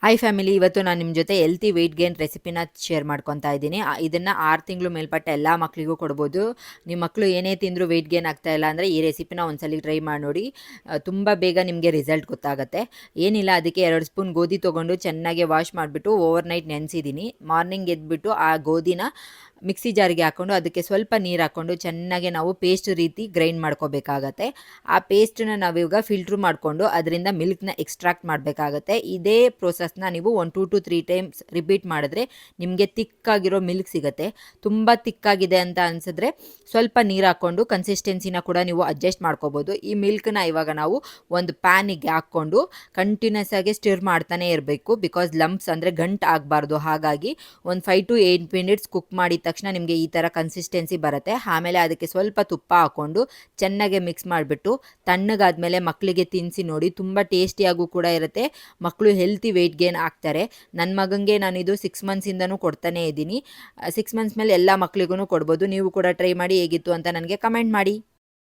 Hi family, ಇವತ್ತು ನಾನು ನಿಮ್ಮ ಜೊತೆ ಹೆಲ್ತಿ ವೆಯ್ಟ್ ಗೇನ್ ರೆಸಿಪಿನ ಶೇರ್ ಮಾಡ್ಕೊತಾ ಇದ್ದೀನಿ. ಇದನ್ನು 6 ತಿಂಗಳು ಮೇಲ್ಪಟ್ಟ ಎಲ್ಲ ಮಕ್ಕಳಿಗೂ ಕೊಡ್ಬೋದು. ನಿಮ್ಮ ಮಕ್ಕಳು ಏನೇ ತಿಂದರೂ ವೆಯ್ಟ್ ಗೇನ್ ಆಗ್ತಾ ಇಲ್ಲ ಅಂದರೆ ಈ ರೆಸಿಪಿನ ಒಂದ್ಸಲಿ ಟ್ರೈ ಮಾಡಿ ನೋಡಿ. ತುಂಬ ಬೇಗ ನಿಮಗೆ ರಿಸಲ್ಟ್ ಗೊತ್ತಾಗುತ್ತೆ. ಏನಿಲ್ಲ, ಅದಕ್ಕೆ 2 ಸ್ಪೂನ್ ಗೋಧಿ ತೊಗೊಂಡು ಚೆನ್ನಾಗಿ ವಾಶ್ ಮಾಡಿಬಿಟ್ಟು ಓವರ್ ನೈಟ್ ನೆನೆಸಿದ್ದೀನಿ. ಮಾರ್ನಿಂಗ್ ಎದ್ಬಿಟ್ಟು ಆ ಗೋಧಿನ ಮಿಕ್ಸಿ ಜಾರಿಗೆ ಹಾಕ್ಕೊಂಡು ಅದಕ್ಕೆ ಸ್ವಲ್ಪ ನೀರು ಹಾಕ್ಕೊಂಡು ಚೆನ್ನಾಗಿ ನಾವು ಪೇಸ್ಟ್ ರೀತಿ ಗ್ರೈಂಡ್ ಮಾಡ್ಕೋಬೇಕಾಗತ್ತೆ. ಆ ಪೇಸ್ಟನ್ನ ನಾವೀಗ ಫಿಲ್ಟ್ರ್ ಮಾಡಿಕೊಂಡು ಅದರಿಂದ ಮಿಲ್ಕ್ನ ಎಕ್ಸ್ಟ್ರಾಕ್ಟ್ ಮಾಡಬೇಕಾಗತ್ತೆ. ಇದೇ ಪ್ರೋಸೆಸ್ನ ನೀವು 1 to 3 ಟೈಮ್ಸ್ ರಿಪೀಟ್ ಮಾಡಿದ್ರೆ ನಿಮಗೆ ತಿಕ್ಕಾಗಿರೋ ಮಿಲ್ಕ್ ಸಿಗುತ್ತೆ. ತುಂಬ ತಿಕ್ಕಾಗಿದೆ ಅಂತ ಅನಿಸಿದ್ರೆ ಸ್ವಲ್ಪ ನೀರು ಹಾಕ್ಕೊಂಡು ಕನ್ಸಿಸ್ಟೆನ್ಸಿನ ಕೂಡ ನೀವು ಅಡ್ಜಸ್ಟ್ ಮಾಡ್ಕೋಬೋದು. ಈ ಮಿಲ್ಕ್ನ ಇವಾಗ ನಾವು ಒಂದು ಪ್ಯಾನಿಗೆ ಹಾಕ್ಕೊಂಡು ಕಂಟಿನ್ಯೂಸ್ ಆಗಿ ಸ್ಟಿರ್ ಮಾಡ್ತಾನೆ ಇರಬೇಕು. ಬಿಕಾಸ್ ಲಂಪ್ಸ್ ಅಂದರೆ ಗಂಟು ಆಗಬಾರ್ದು. ಹಾಗಾಗಿ ಒಂದು 5 to 8 ಮಿನಿಟ್ಸ್ ಕುಕ್ ಮಾಡಿದ ತಕ್ಷಣ ನಿಮಗೆ ಈ ಥರ ಕನ್ಸಿಸ್ಟೆನ್ಸಿ ಬರುತ್ತೆ. ಆಮೇಲೆ ಅದಕ್ಕೆ ಸ್ವಲ್ಪ ತುಪ್ಪ ಹಾಕ್ಕೊಂಡು ಚೆನ್ನಾಗಿ ಮಿಕ್ಸ್ ಮಾಡಿಬಿಟ್ಟು ತಣ್ಣಗಾದ್ಮೇಲೆ ಮಕ್ಕಳಿಗೆ ತಿನ್ನಿಸಿ ನೋಡಿ. ತುಂಬ ಟೇಸ್ಟಿಯಾಗೂ ಕೂಡ ಇರುತ್ತೆ. ಮಕ್ಕಳು ಹೆಲ್ತಿ ವೆಯ್ಟ್ ಗೇನ್ ಆಗ್ತಾರೆ. ನನ್ನ ಮಗನಿಗೆ ನಾನು ಇದು 6 ಮಂತ್ಸಿಂದನೂ ಕೊಡ್ತಾನೇ ಇದ್ದೀನಿ. 6 ಮಂತ್ಸ್ ಮೇಲೆ ಎಲ್ಲ ಮಕ್ಕಳಿಗೂ ಕೊಡ್ಬೋದು. ನೀವು ಕೂಡ ಟ್ರೈ ಮಾಡಿ ಹೇಗಿತ್ತು ಅಂತ ನನಗೆ ಕಮೆಂಟ್ ಮಾಡಿ.